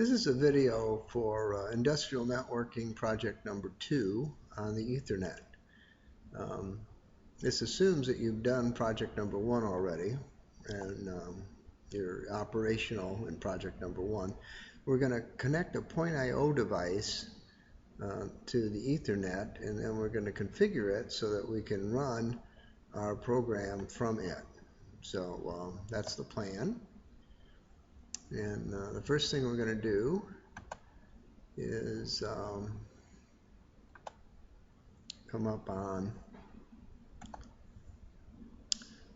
This is a video for industrial networking project number 2 on the EtherNet. This assumes that you've done project number 1 already and you're operational in project number 1. We're going to connect a point.io device to the EtherNet, and then we're going to configure it so that we can run our program from it. So that's the plan. And the first thing we're going to do is come up on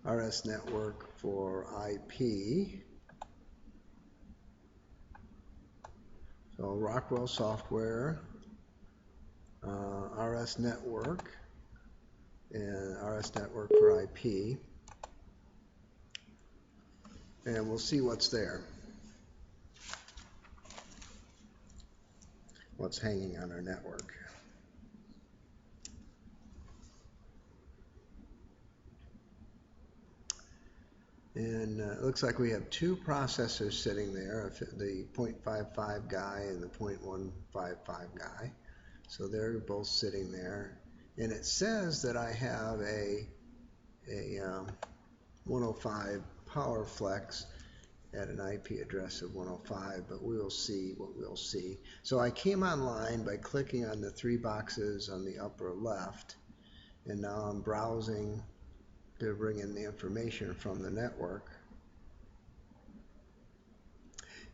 RS network for IP. So Rockwell software, RS network, and RS network for IP. And we'll see what's there. What's hanging on our network. And it looks like we have 2 processors sitting there, the 0.55 guy and the 0.155 guy. So they're both sitting there. And it says that I have a 105 power flex at an IP address of 105, but we will see what we'll see. So I came online by clicking on the 3 boxes on the upper left, and now I'm browsing to bring in the information from the network.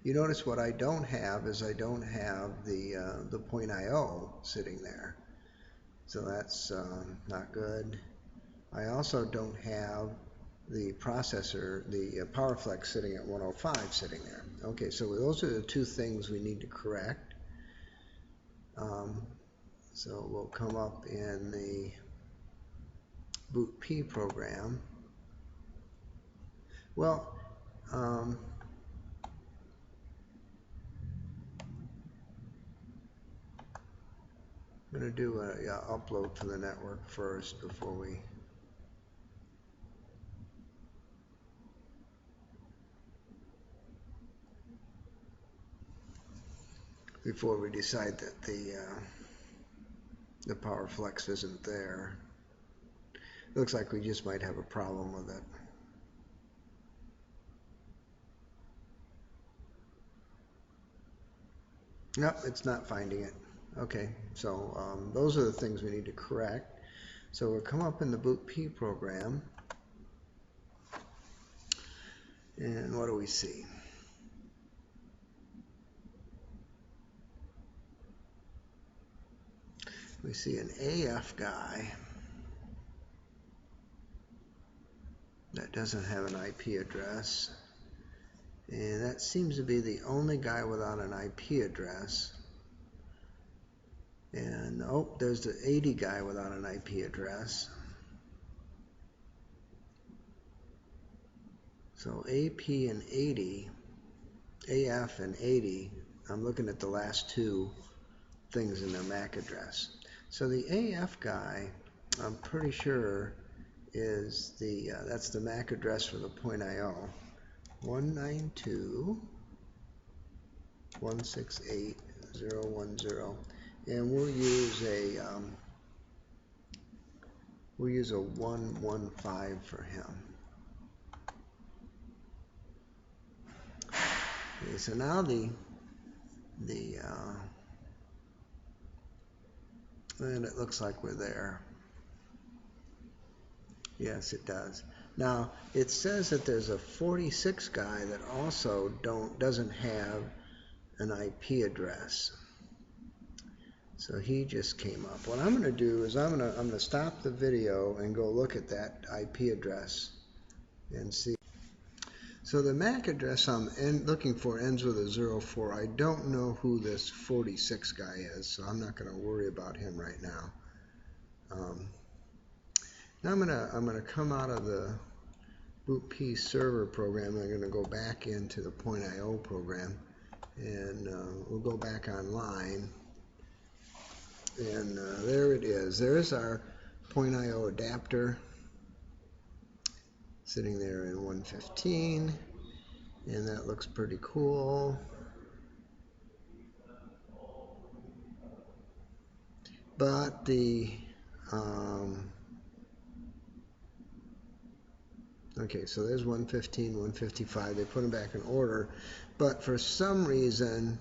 You notice what I don't have is I don't have the point.io sitting there, so that's not good. I also don't have the processor, the PowerFlex sitting at 105 sitting there. Okay, so those are the 2 things we need to correct. So we'll come up in the boot P program. Well, I'm going to do a upload to the network first before we decide that the PowerFlex isn't there. Looks like we just might have a problem with it. Nope, it's not finding it. Okay, so those are the things we need to correct. So we'll come up in the boot P program, and what do we see? We see an AF guy that doesn't have an IP address, and that seems to be the only guy without an IP address. And oh, there's the 80 guy without an IP address. So AP and 80, AF and 80, I'm looking at the last 2 things in their MAC address. So the AF guy, I'm pretty sure is that's the MAC address for the point.io, 192.168.0.10, and we'll use a 115 for him. Okay, so now and it looks like we're there. Yes, it does. Now it says that there's a 46 guy that also doesn't have an IP address. So he just came up. What I'm going to do is I'm going to stop the video and go look at that IP address and see. So the MAC address I'm looking for ends with a 04. I don't know who this 46 guy is, so I'm not going to worry about him right now. Now I'm going to come out of the boot P server program. I'm going to go back into the point.io program, and we'll go back online. And there it is. There's our point.io adapter sitting there in 115, and that looks pretty cool. but the okay, so there's 115, 155. They put them back in order, but for some reason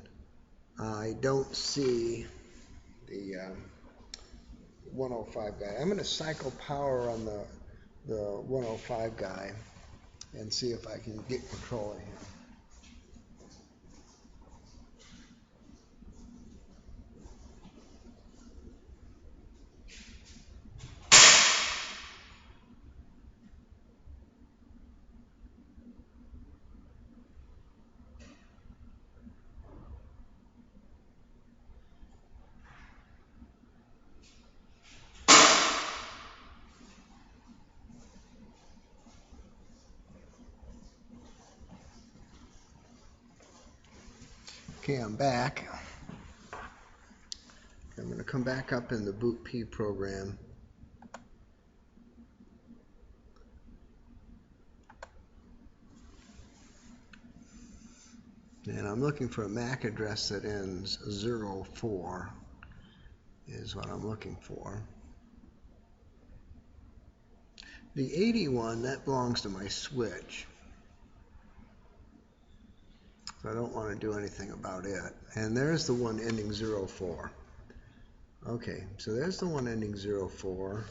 I don't see the 105 guy. I'm going to cycle power on the 105 guy and see if I can get control of him. Okay, I'm back. I'm going to come back up in the boot P program. And I'm looking for a MAC address that ends 04 is what I'm looking for. The 81, that belongs to my switch. So I don't want to do anything about it. And there's the one ending 04. Okay, so there's the one ending 04.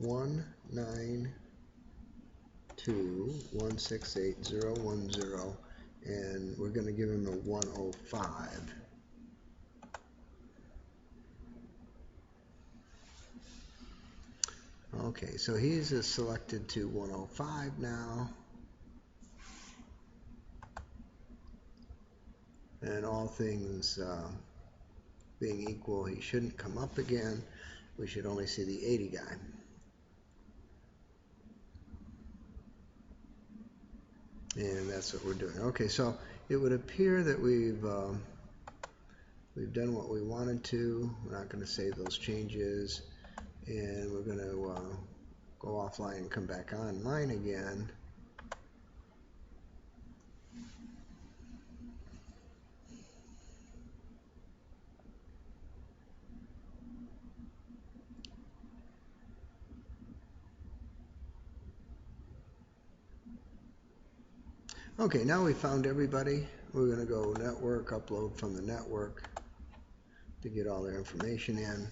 192.168.010, and we're going to give him a 105. Okay, so he's selected to 105 now. And all things being equal, he shouldn't come up again. We should only see the 80 guy. And that's what we're doing. Okay, so it would appear that we've done what we wanted to. We're not going to save those changes, and we're going to go offline and come back online again. Okay, now we found everybody. We're going to go network, upload from the network to get all their information in.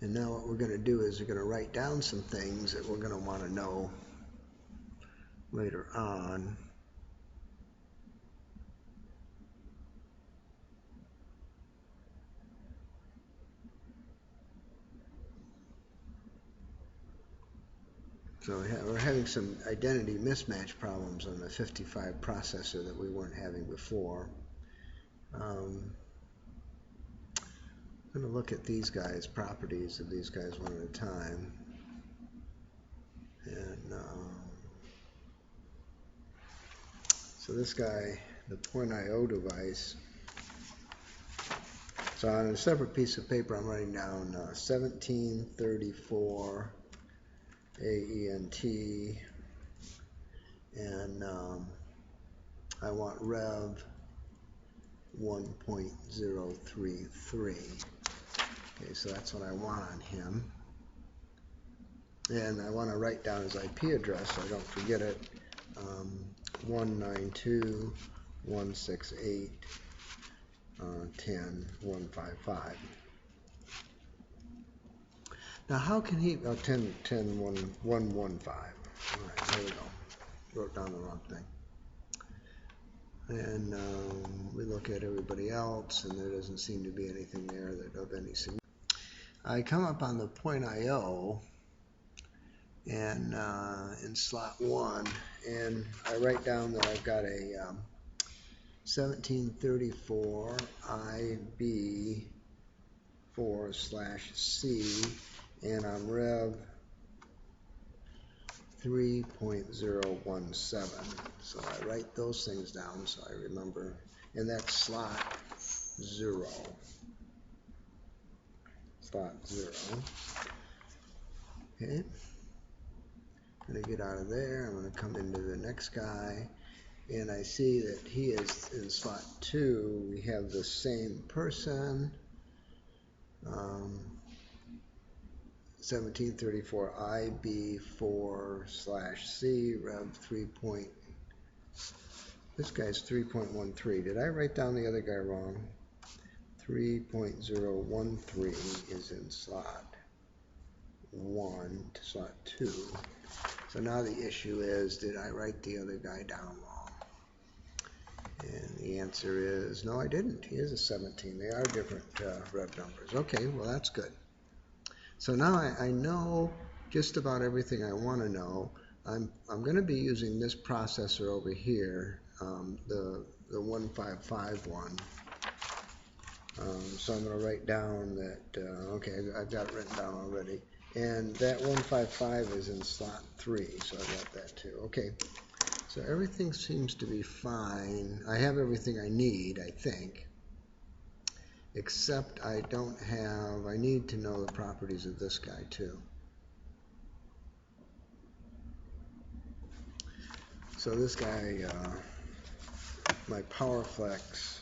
And now what we're going to do is we're going to write down some things that we're going to want to know later on. So we're having some identity mismatch problems on the 55 processor that we weren't having before. I'm going to look at these guys, properties of these guys one at a time. And so this guy, the .io device. So on a separate piece of paper, I'm writing down 1734 AENT, and I want Rev 1.033. Okay, so that's what I want on him. And I want to write down his IP address so I don't forget it. 192.168.10.155. Now how can he, 10.1.115. Alright, there we go. Wrote down the wrong thing. And we look at everybody else, and there doesn't seem to be anything there that of any significance. I come up on the .io and in slot 1, and I write down that I've got a 1734 IB4/C, and I'm Rev 3.017. So I write those things down so I remember. And that's slot 0. Slot 0. Okay. I'm going to get out of there. I'm going to come into the next guy, and I see that he is in slot 2. We have the same person. 1734 IB4/C Rev 3. This guy's 3.13. Did I write down the other guy wrong? 3.013 is in slot 1 to slot 2. So now the issue is, did I write the other guy down wrong? And the answer is, no, I didn't. He is a 17. They are different rev numbers. Okay, well, that's good. So now I know just about everything I want to know. I'm going to be using this processor over here, the 155 one. So I'm going to write down that, okay, I've got it written down already. And that 155 is in slot 3, so I got that too. Okay, so everything seems to be fine. I have everything I need, I think. Except I need to know the properties of this guy too. So this guy, my PowerFlex,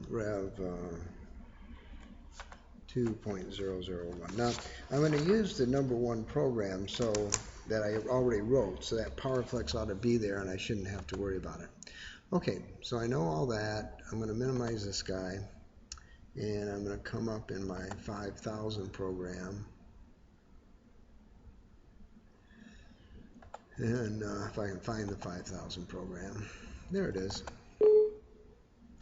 Rev 2.001. Now, I'm going to use the #1 program that I already wrote, so that PowerFlex ought to be there and I shouldn't have to worry about it. Okay, so I know all that. I'm going to minimize this guy, and I'm going to come up in my 5000 program. And if I can find the 5000 program, there it is.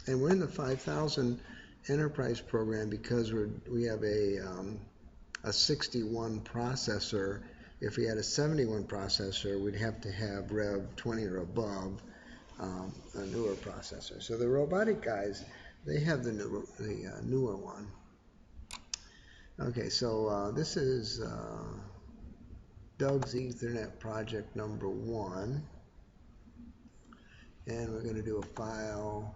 And we're in the 5000 enterprise program because we have a 61 processor. If we had a 71 processor, we'd have to have Rev 20 or above, a newer processor. So the robotic guys, they have the newer one. Okay, so this is Doug's EtherNet project #1, and we're going to do a file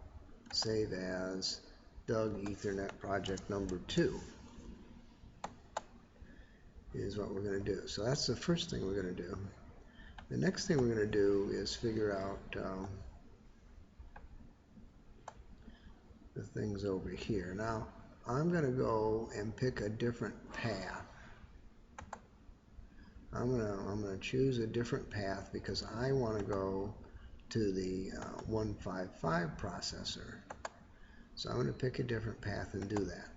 save as Doug EtherNet project #2 is what we're going to do. So that's the first thing we're going to do. The next thing we're going to do is figure out the things over here. Now I'm going to go and pick a different path. I'm going to choose a different path because I want to go to the 155 processor. So I'm going to pick a different path and do that.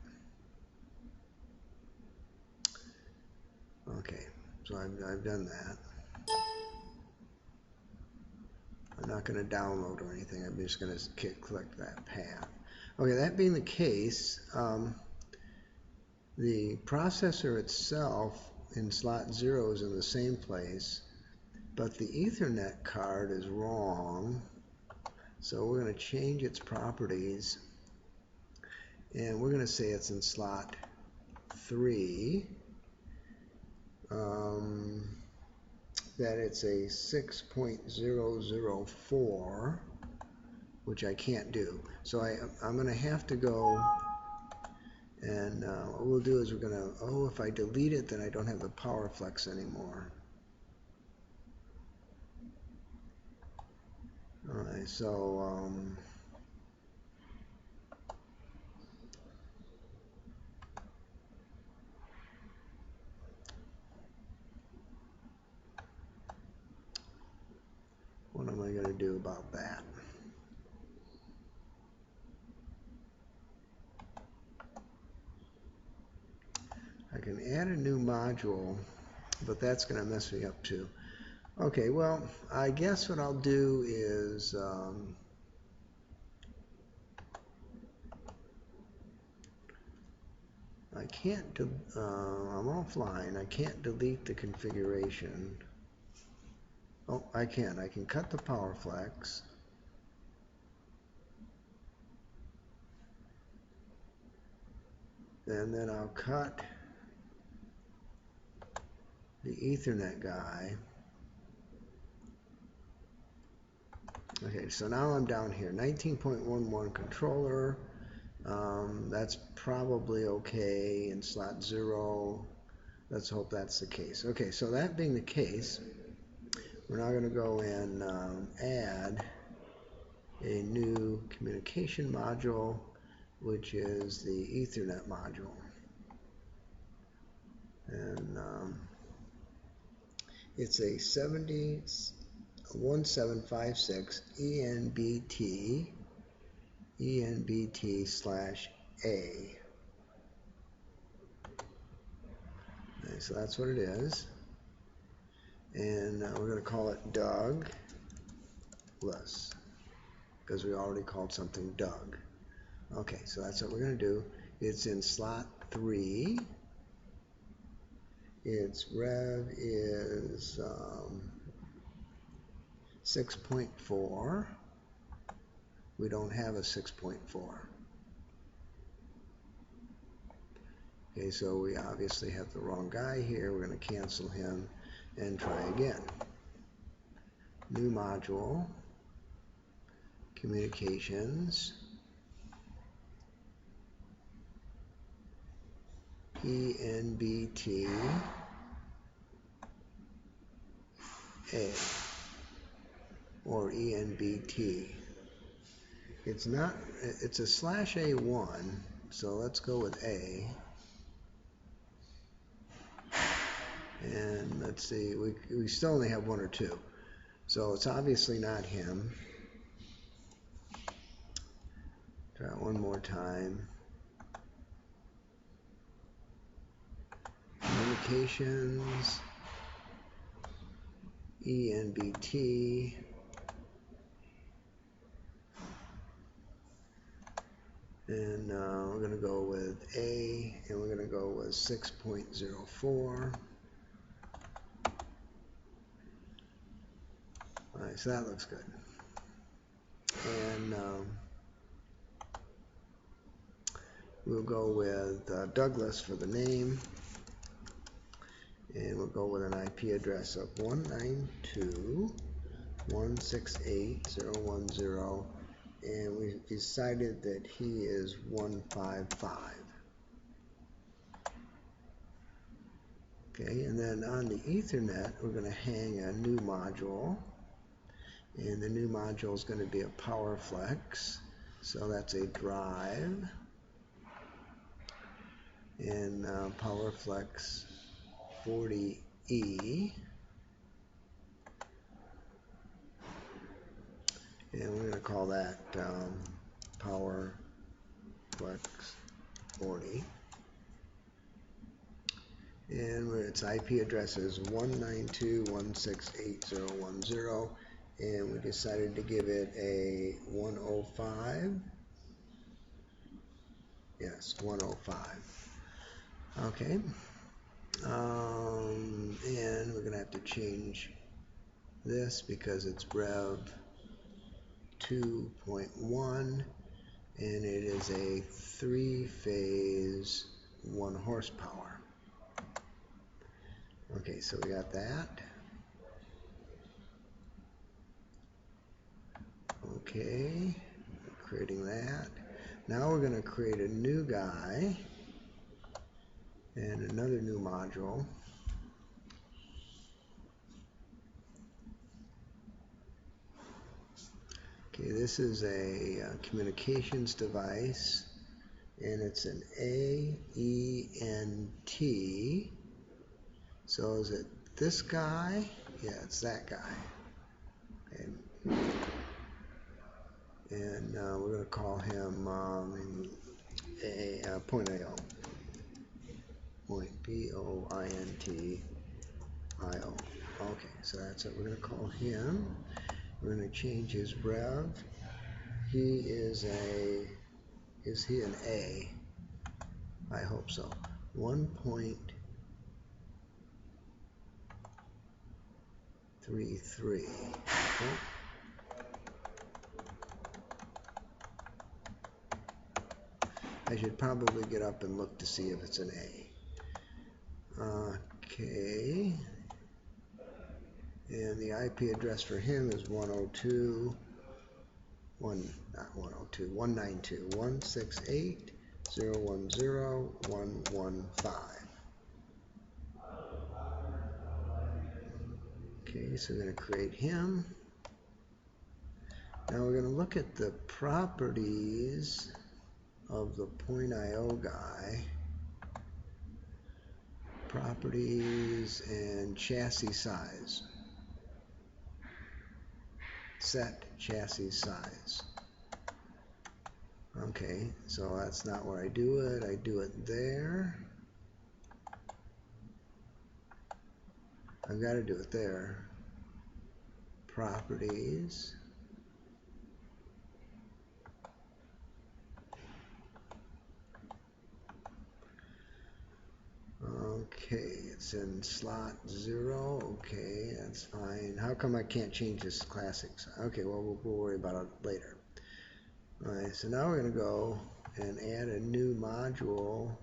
Okay, so I've done that. I'm not going to download or anything. I'm just going to click that path. Okay, that being the case, the processor itself in slot 0 is in the same place, but the Ethernet card is wrong. So we're going to change its properties, and we're going to say it's in slot 3, that it's a 6.004, which I can't do. So I'm going to have to go, and what we'll do is we're going to, if I delete it, then I don't have the PowerFlex anymore. Alright, so what am I going to do about that? I can add a new module, but that's going to mess me up too. Okay, well, I guess what I'll do is I can't I'm offline. I can't delete the configuration. Oh, I can. I can cut the PowerFlex. And then I'll cut the Ethernet guy. Okay, so now I'm down here. 19.11 controller That's probably okay in slot 0. Let's hope that's the case. Okay, so that being the case, we're now going to go and add a new communication module, which is the EtherNet module. And it's a 1756 ENBT/A. Okay, so that's what it is. And we're going to call it Douglas, because we already called something Doug. Okay, so that's what we're going to do. It's in slot 3. Its rev is 6.4. We don't have a 6.4. Okay, so we obviously have the wrong guy here. We're going to cancel him and try again. New module, communications, ENBT/A, or ENBT. It's not, it's a /A1, so let's go with A. And let's see, we still only have 1 or 2. So it's obviously not him. Try it one more time. Communications, ENBT, and we're going to go with A, and we're going to go with 6.04. Alright, so that looks good. And we'll go with Douglas for the name. And we'll go with an IP address of 192.168.0.10, and we decided that he is 155. Okay, and then on the Ethernet, we're going to hang a new module, and the new module is going to be a PowerFlex, so that's a drive, and PowerFlex 40E, and we're going to call that PowerFlex 40, and its IP address is 192.168.0.10, and we decided to give it a 105. Yes, 105. Okay. And we're going to have to change this because it's rev 2.1, and it is a 3-phase 1 horsepower. Okay, so we got that. Okay, creating that. Now we're going to create a new guy and another new module. Okay, this is a communications device, and it's an AENT. So is it this guy? Yeah, it's that guy. Okay. And we're going to call him point AO. Point POINTIO. Okay, so that's what we're going to call him. We're going to change his rev. He is he an A? I hope so. 1.33. Okay. I should probably get up and look to see if it's an A. Okay. And the IP address for him is 102. not 102, 192, 168.010.115. Okay, so we're going to create him. Now we're going to look at the properties of the .io guy. Properties and chassis size. Set chassis size. Okay, so that's not where I do it. I do it there. I've got to do it there. Properties. Okay, it's in slot 0. Okay, that's fine. How come I can't change this classics? Okay, well, we'll worry about it later. Alright, so now we're going to go and add a new module.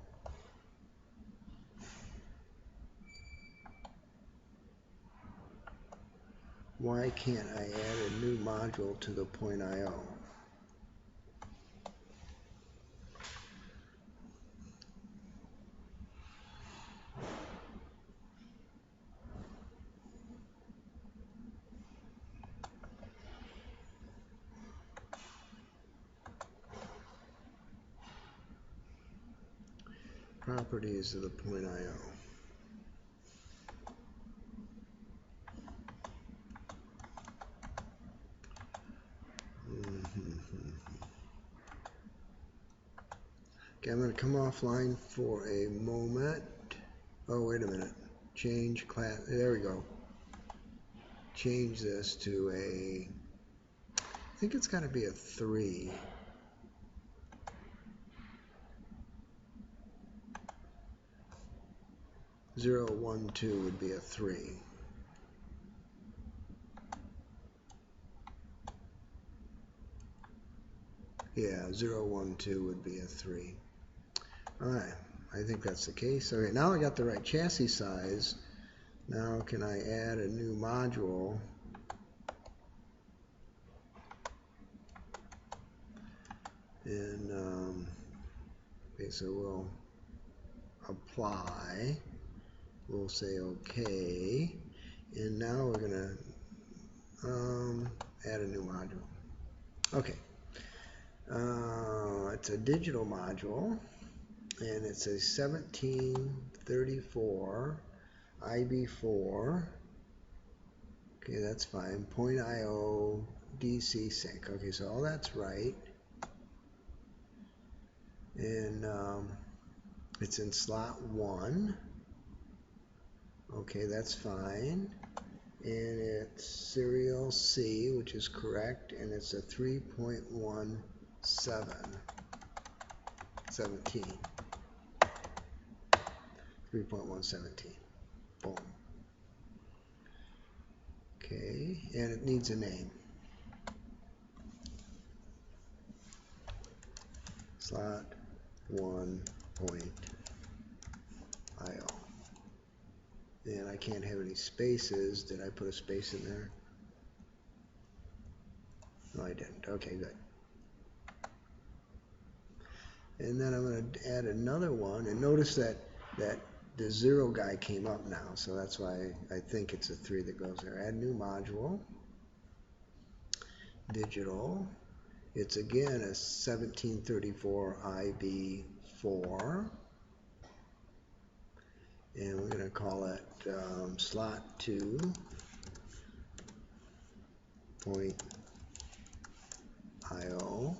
Why can't I add a new module to the .io? Properties of the .io. Okay, I'm going to come offline for a moment. Oh, wait a minute. Change class. There we go. Change this to a, I think it's got to be a 3. Zero, 1, 2 would be a 3. Yeah, 0, 1, 2 would be a 3. Alright, I think that's the case. Okay, now I got the right chassis size. Now can I add a new module? And, okay, so we'll apply. We'll say OK. And now we're going to add a new module. Okay. It's a digital module, and it's a 1734 IB4. Okay, that's fine. .io DC sync. Okay, so all that's right. And it's in slot 1. Okay, that's fine. And it's serial C, which is correct, and it's a 3.17. 3.117. Boom. Okay, and it needs a name. Slot 1.io. And I can't have any spaces. Did I put a space in there? No, I didn't. Okay, good. And then I'm going to add another one. And notice that the 0 guy came up now. So that's why I think it's a 3 that goes there. Add new module. Digital. It's again a 1734 IB4. And we're going to call it slot 2.io.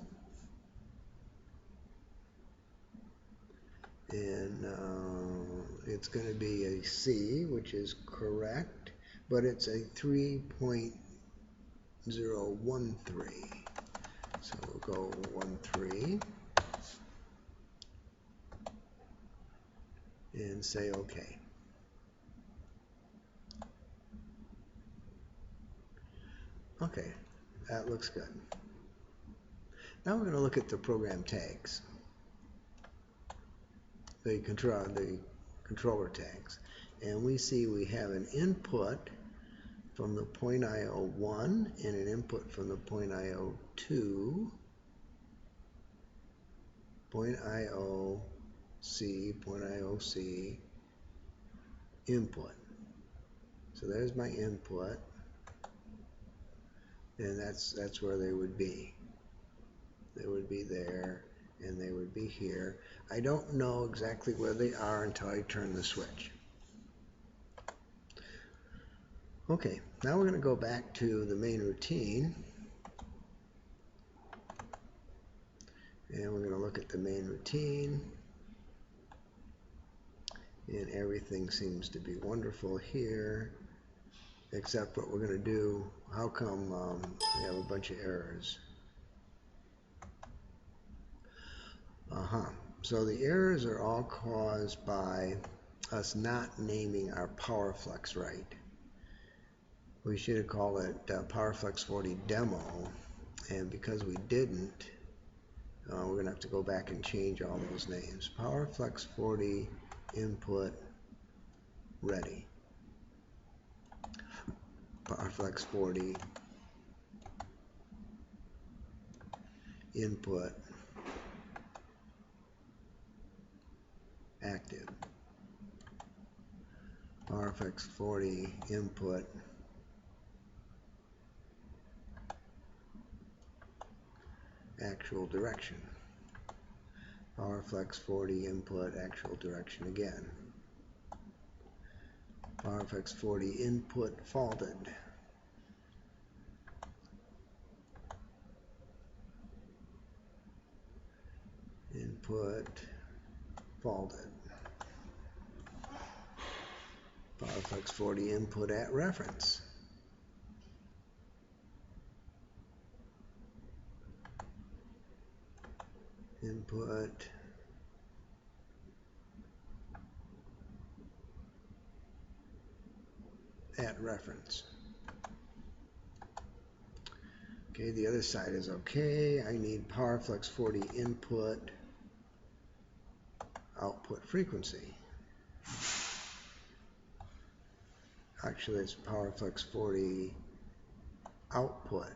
And it's going to be a C, which is correct, but it's a 3.013. So we'll go 13 and say OK. Okay, that looks good. Now we're going to look at the program tags. The controller tags, and we see we have an input from the point IO1 and an input from the point IO2, point IOC input. So there's my input, and that's where they would be. They would be there, and they would be here. I don't know exactly where they are until I turn the switch. Okay, now we're going to go back to the main routine, and we're going to look at the main routine, and everything seems to be wonderful here, except what we're going to do. How come we have a bunch of errors? So the errors are all caused by us not naming our PowerFlex right. We should have called it PowerFlex 40 demo, and because we didn't, we're going to have to go back and change all those names. PowerFlex 40 input ready. PowerFlex 40 input active. PowerFlex 40 input actual direction. PowerFlex 40 input actual direction again. PowerFlex 40 input faulted. Input faulted. PowerFlex 40 input at reference. Input at reference. Okay, the other side is okay. I need PowerFlex 40 input output frequency. Actually, it's PowerFlex 40 output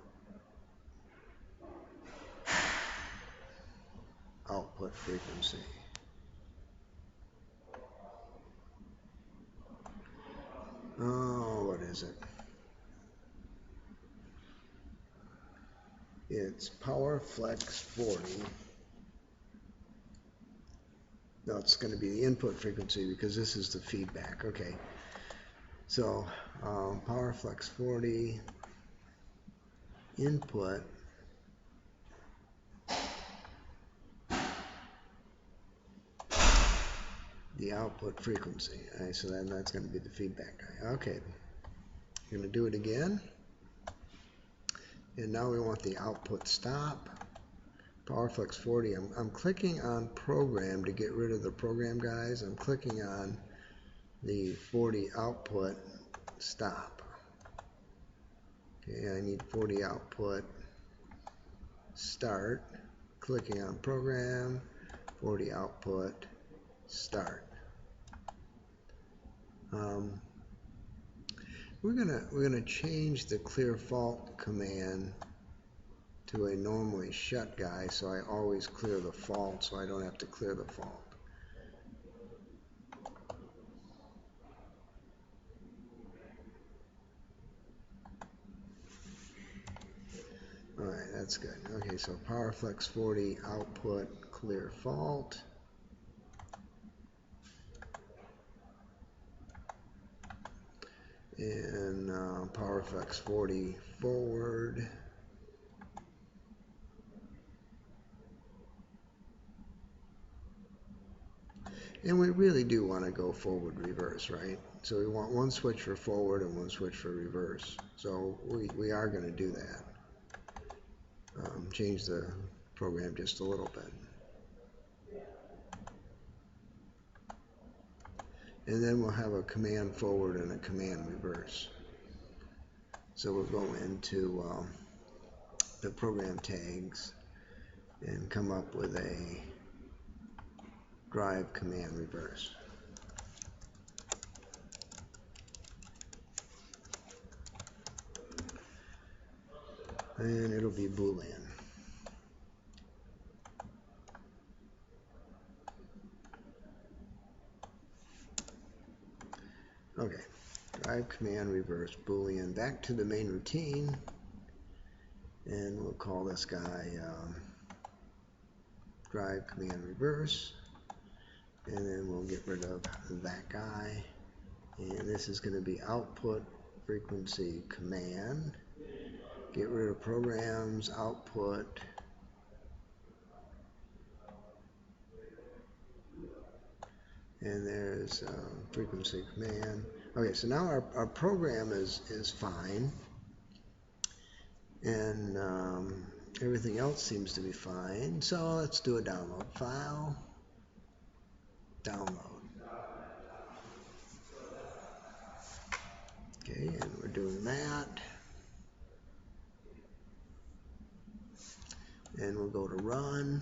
frequency. Oh, what is it? It's PowerFlex 40. No, it's going to be the input frequency because this is the feedback. Okay. So PowerFlex 40 input the output frequency. Right, so then that's going to be the feedback guy. Okay. You're going to do it again. And now we want the output stop. PowerFlex 40. I'm clicking on program to get rid of the program guys. I'm clicking on the 40 output stop. Okay, I need 40 output start. Clicking on program, 40 output start. We're gonna change the clear fault command to a normally shut guy, so I always clear the fault, so I don't have to clear the fault. Alright, that's good. Okay, so PowerFlex 40 output clear fault. And PowerFlex 40 forward. And we really do want to go forward reverse, right? So we want one switch for forward and one switch for reverse. So we are going to do that. Change the program just a little bit. And then we'll have a command forward and a command reverse. So we'll go into the program tags and come up with a drive command reverse. and it'll be Boolean. Okay, drive command reverse Boolean. Back to the main routine, and we'll call this guy drive command reverse, and then we'll get rid of that guy, and this is going to be output frequency command. Get rid of programs, output, and there's frequency command. Okay, so now our program is fine, and everything else seems to be fine. So let's do a download. File, download. Okay, and we're doing that. And we'll go to run.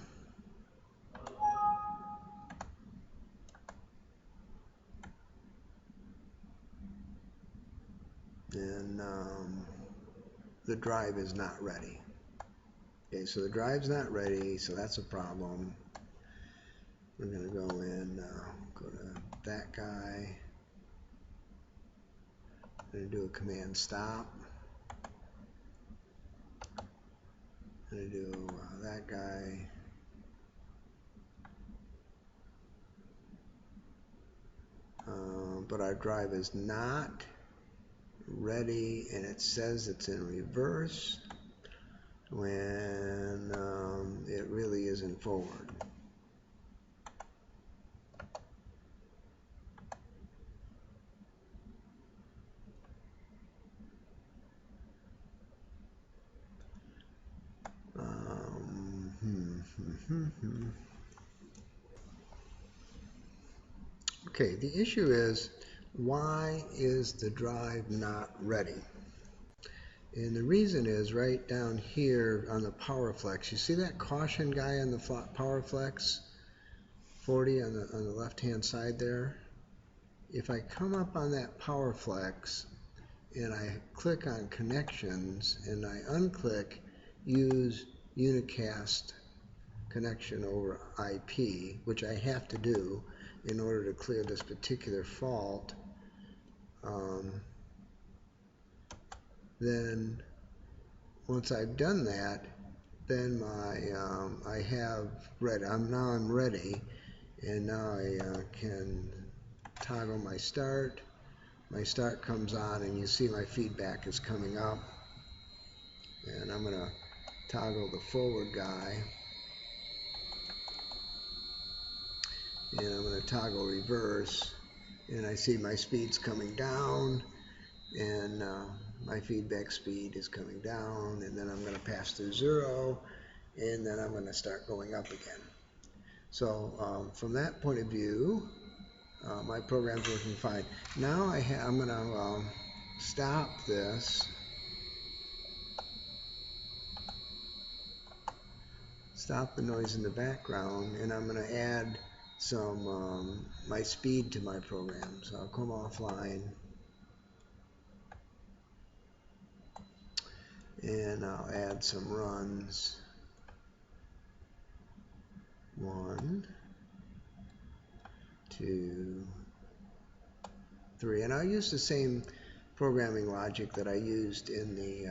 And the drive is not ready. Okay, so the drive's not ready, so that's a problem. We're going to go in, go to that guy. I'm going to do a command stop. I'm going to do that guy. But our drive is not ready, and it says it's in reverse when it really isn't forward. Okay, the issue is, why is the drive not ready? And the reason is right down here on the power flex. You see that caution guy on the power flex 40 on the left hand side there? If I come up on that power flex and I click on connections and I unclick use unicast connection over IP, which I have to do in order to clear this particular fault, then once I've done that, then I have ready. I'm ready, and now I can toggle my start. My start comes on, and you see my feedback is coming up, and I'm going to toggle the forward guy, and I'm going to toggle reverse, and I see my speed's coming down, and my feedback speed is coming down, and then I'm going to pass through 0, and then I'm going to start going up again. So from that point of view, my program's working fine. Now I'm going to stop this, stop the noise in the background, and I'm going to add some my speed to my program. So I'll come offline, and I'll add some runs. 1, 2, 3, and I'll use the same programming logic that I used in the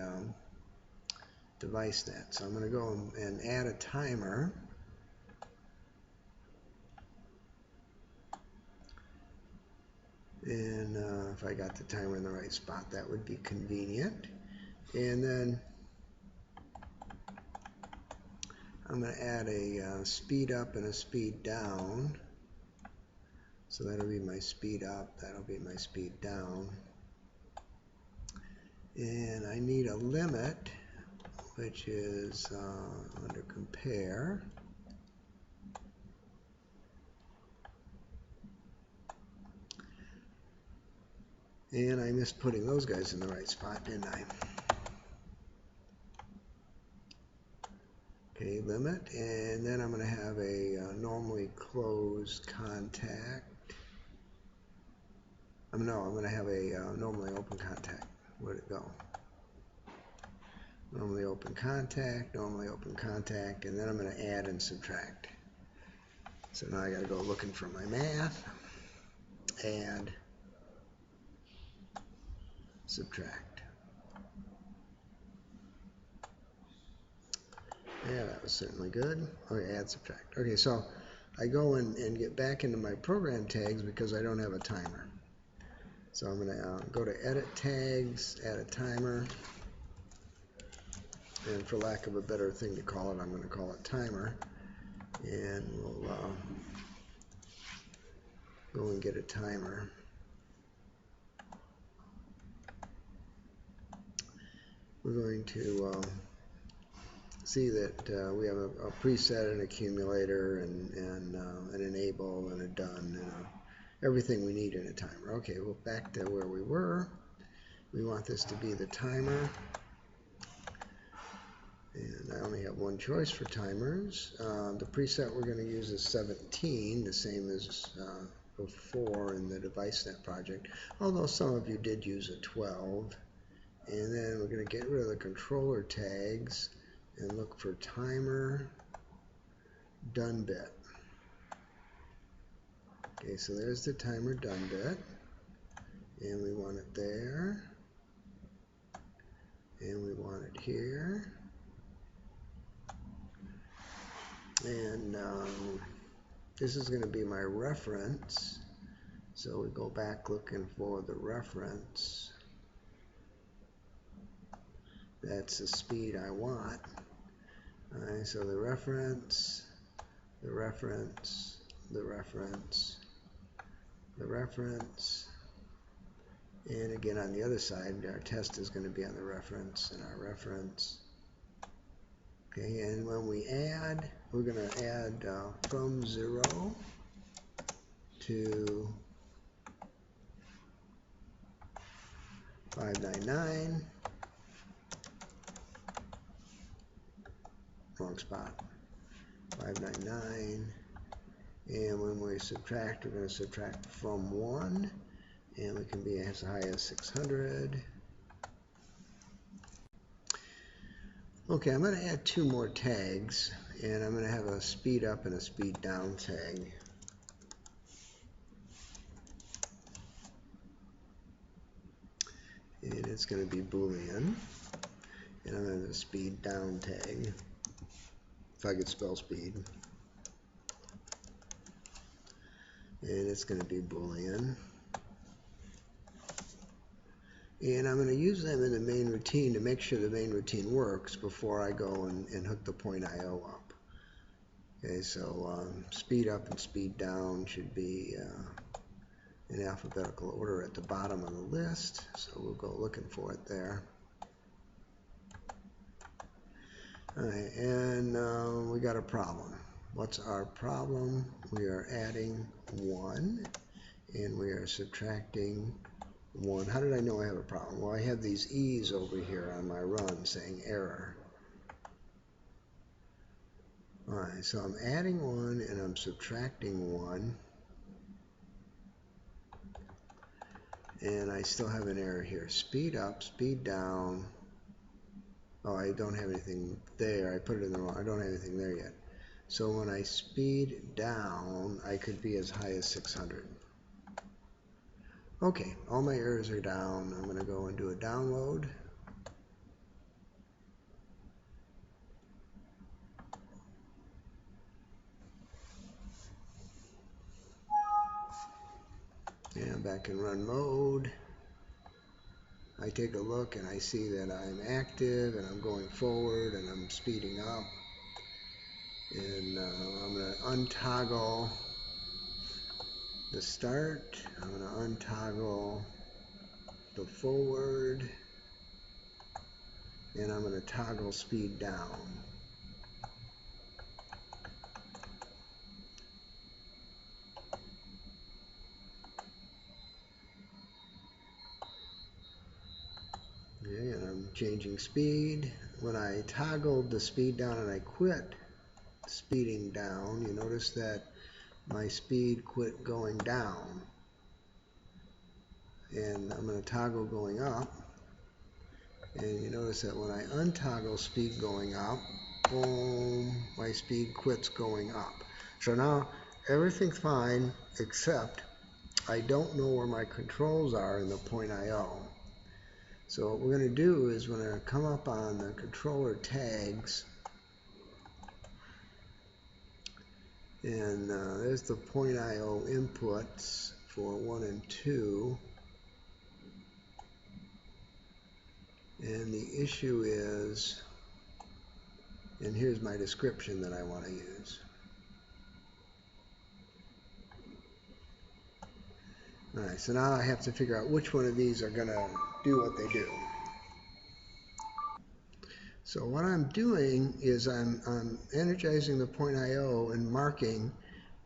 device net. So I'm going to go and add a timer. And if I got the timer in the right spot, that would be convenient. And then I'm going to add a speed up and a speed down. So that'll be my speed up, that'll be my speed down. And I need a limit, which is under compare. And I missed putting those guys in the right spot, didn't I? Okay, limit, and then I'm going to have a normally closed contact. No, I'm going to have a normally open contact. Where'd it go? Normally open contact, and then I'm going to add and subtract. So now I got to go looking for my math, add, subtract. Yeah, that was certainly good. Okay, add, subtract. Okay, so I go and get back into my program tags because I don't have a timer. So I'm going to go to edit tags, add a timer, and for lack of a better thing to call it, I'm going to call it timer, and we'll go and get a timer. We're going to see that we have a preset, an accumulator, and an enable, and a done, and everything we need in a timer. Okay, well, back to where we were. We want this to be the timer, and I only have one choice for timers. The preset we're going to use is 17, the same as before in the DeviceNet project, although some of you did use a 12. And then we're going to get rid of the controller tags and look for timer done bit. Okay, so there's the timer done bit, and we want it there, and we want it here, and this is going to be my reference. So we go back looking for the reference. That's the speed I want. Alright, so the reference, the reference, the reference, the reference, and again on the other side, our test is going to be on the reference and our reference. Okay, and when we add, we're going to add from 0 to 599. Wrong spot. 599. And when we subtract, we're going to subtract from 1. And we can be as high as 600. Okay, I'm going to add 2 more tags. And I'm going to have a speed up and a speed down tag. And it's going to be Boolean. And I'm going to have a speed down tag. If I could spell speed. And it's going to be Boolean. And I'm going to use them in the main routine to make sure the main routine works before I go and hook the point IO up. Okay, so speed up and speed down should be in alphabetical order at the bottom of the list. So we'll go looking for it there. All right, and we got a problem. What's our problem? We are adding 1, and we are subtracting 1. How did I know I have a problem? Well, I have these E's over here on my run saying error. All right, so I'm adding 1 and I'm subtracting 1. And I still have an error here. Speed up, speed down. Oh, I don't have anything there. I put it in the wrong. I don't have anything there yet. So when I speed down, I could be as high as 600. Okay, all my errors are down. I'm going to go and do a download. And I'm back in run mode. I take a look and I see that I'm active and I'm going forward and I'm speeding up. And I'm going to untoggle the start. I'm going to untoggle the forward. And I'm going to toggle speed down. Okay, and I'm changing speed. When I toggled the speed down and I quit speeding down, you notice that my speed quit going down. And I'm going to toggle going up. And you notice that when I untoggle speed going up, boom, my speed quits going up. So now everything's fine except I don't know where my controls are in the point IO. So what we're going to do is we're going to come up on the controller tags, and there's the point IO inputs for 1 and 2. And the issue is, and here's my description that I want to use. Alright, so now I have to figure out which one of these are going to do what they do. So what I'm doing is I'm energizing the point IO and marking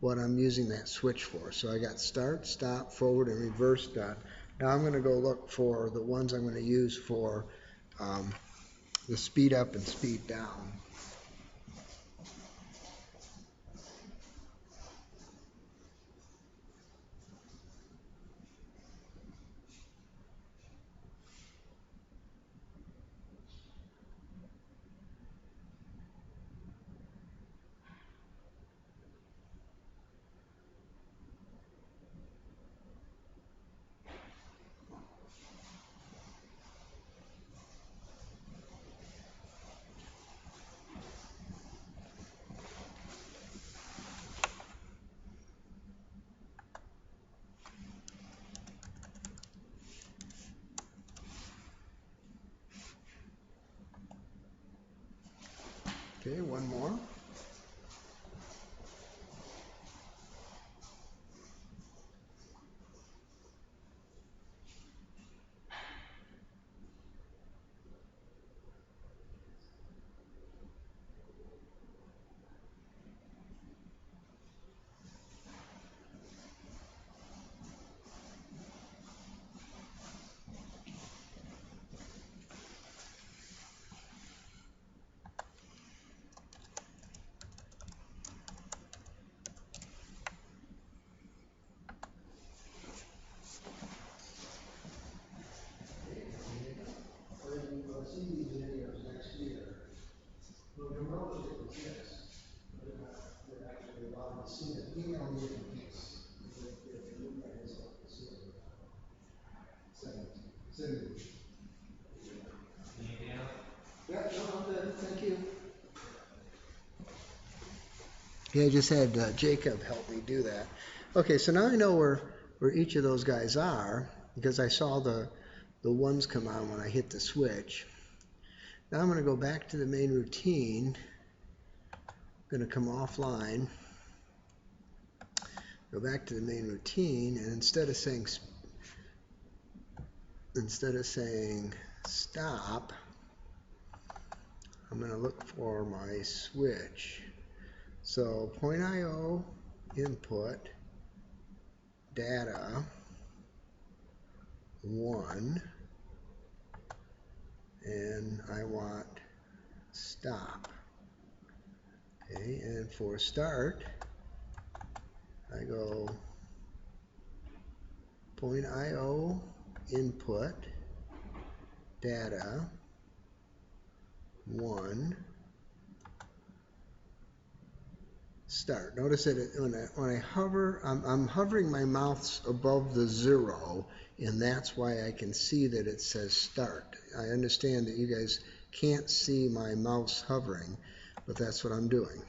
what I'm using that switch for. So I got start, stop, forward, and reverse done. Now I'm going to go look for the ones I'm going to use for the speed up and speed down. Okay, one more. See these videos next year. Well, you're relatively kids. They're actually allowed to see it. Email me in peace. If you guys want to see it. Send it. Yeah, no, I'm good. Thank you. Yeah, I just had Jacob help me do that. Okay, so now I know where each of those guys are because I saw the ones come on when I hit the switch. Now I'm going to go back to the main routine. I'm going to come offline, go back to the main routine, and instead of saying stop, I'm going to look for my switch. So point IO input data 1, and I want stop. Okay, and for start, I go point IO input data 1 start. Notice that when I hover, I'm hovering my mouse above the 0, and that's why I can see that it says start. I understand that you guys can't see my mouse hovering, but that's what I'm doing.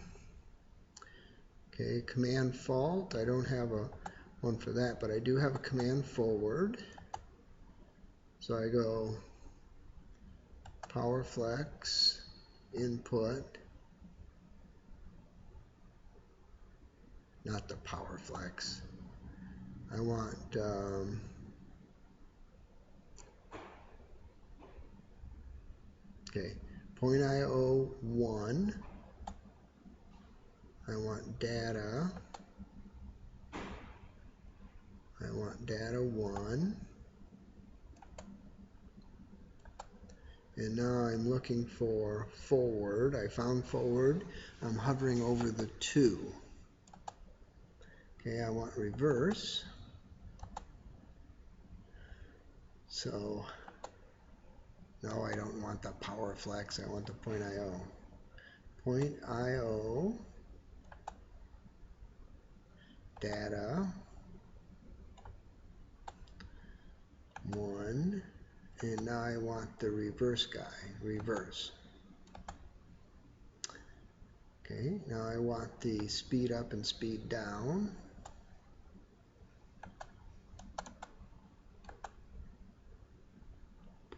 Okay, command fault, I don't have one for that, but I do have a command forward. So I go power flex input, not the power flex. I want okay, point IO 1. I want data. I want data 1. And now I'm looking for forward. I found forward. I'm hovering over the 2. Okay, I want reverse. So No, I don't want the power flex. I want the point IO. Point IO data 1, and now I want the reverse guy, reverse. Okay, now I want the speed up and speed down.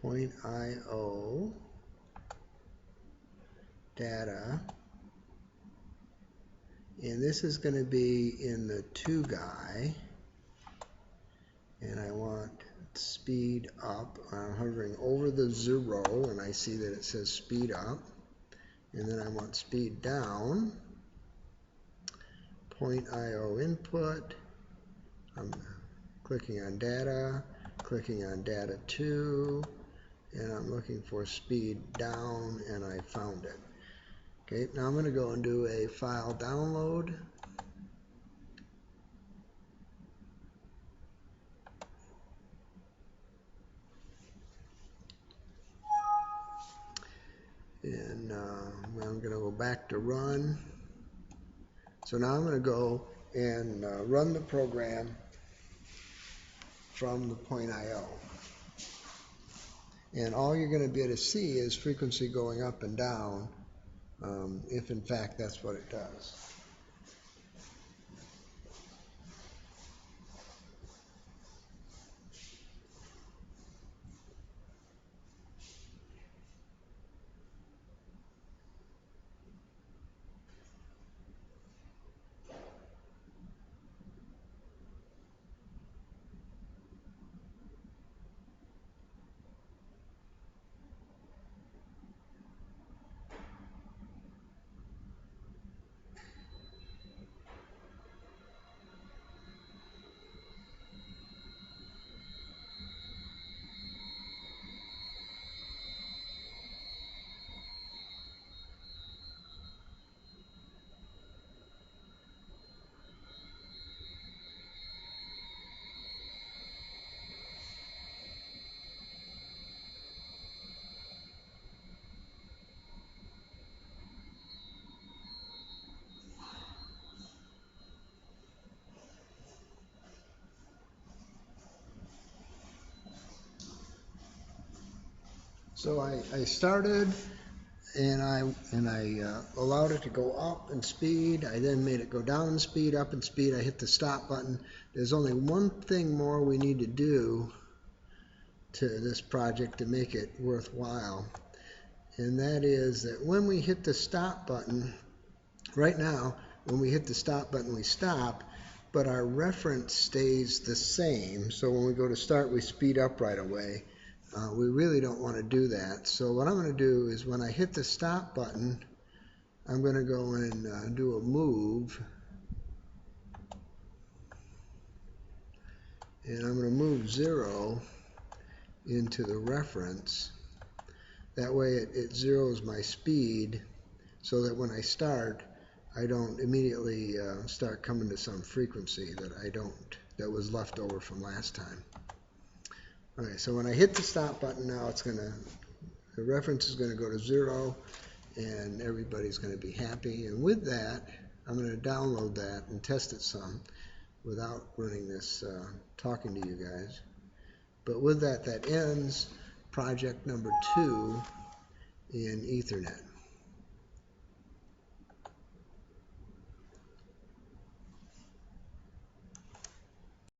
Point IO data, and this is going to be in the 2 guy, and I want speed up. I'm hovering over the 0 and I see that it says speed up, and then I want speed down. Point IO input, I'm clicking on data, clicking on data 2, and I'm looking for speed down, and I found it. Okay, now I'm going to go and do a file download. And I'm going to go back to run. So now I'm going to go and run the program from the point IO. And all you're going to be able to see is frequency going up and down, if in fact that's what it does. So I started, and I allowed it to go up in speed. I then made it go down in speed, up in speed. I hit the stop button. There's only one thing more we need to do to this project to make it worthwhile, and that is that when we hit the stop button, right now, when we hit the stop button, we stop, but our reference stays the same. So when we go to start, we speed up right away. We really don't want to do that. So what I'm going to do is when I hit the stop button, I'm going to go and do a move. And I'm going to move 0 into the reference. That way it zeroes my speed so that when I start, I don't immediately start coming to some frequency that was left over from last time. Okay, so when I hit the stop button now, the reference is going to go to 0, and everybody's going to be happy. And with that, I'm going to download that and test it some without running this, talking to you guys. But with that, that ends project number 2 in EtherNet.